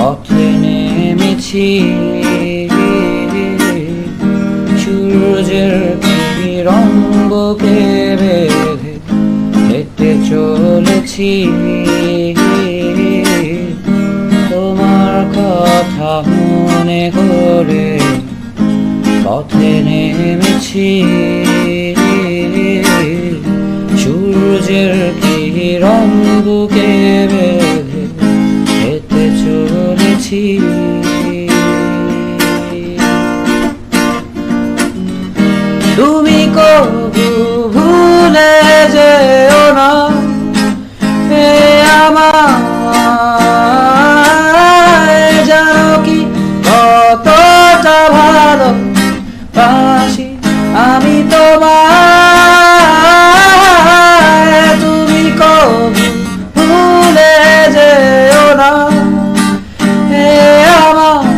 পথে নেমেছি সূর্যের কিরণ বুকে বেঁধে হেঁটে চলেছি তোমার কথা মনে করে পথে নেমেছি সূর্যের কিরণ বুকে বেঁধে হেঁটে চলেছি তুমি কবু ভুলে যেও না হে আমায় জানো কি কতটা ভালোবাসি আমি তোমায় তুমি কবু ভুলে যেও না হে আমায়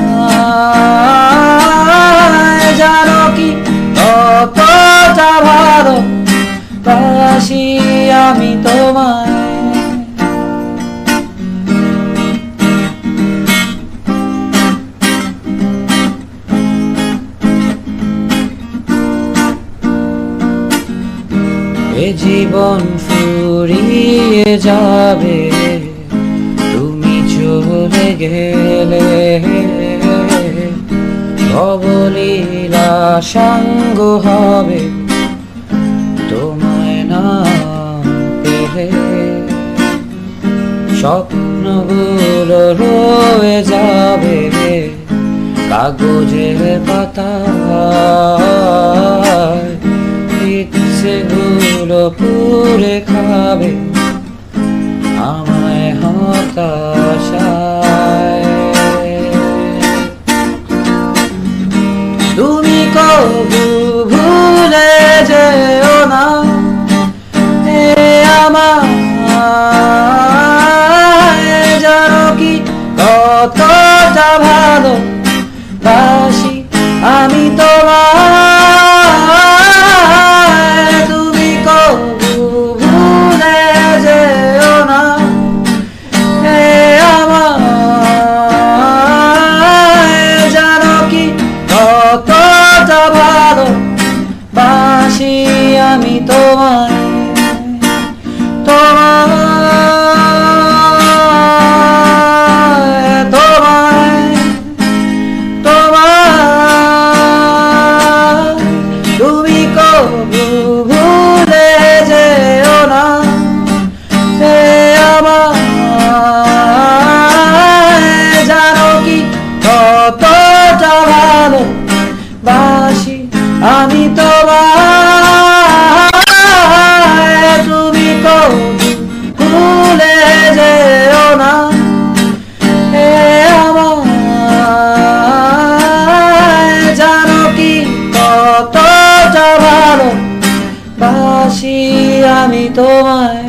জানো কি কতটা ভালোবাসি আমি তোমায় এ জীবন ফুরিয়ে যাবে তুমি চলে গেলে ভবলীলা সাঙ্গ হবে তোমায় না পেলে স্বপ্নগুলো রয়ে যাবে কাগজের পাতায় ইচ্ছেগুলো পুড়ে খাবে আমায় হতাশায় তুমি কবু ভুলে যেও না হে আমায় জানো কি কতটা ভালোবাসি আমি তোমায় তুমি কবু ভুলে যেও না হে আমায় জানো কি কতটা ভালোবাসি আমি তোমায় তুমি কবু ভুলে যেও না হে আমায় জানো কি কতটা ভালোবাসি আমি তোমায় তুমি কবু ভুলে যেও না হে আমায় জানো কি কতটা ভালোবাসি আমি তোমায়।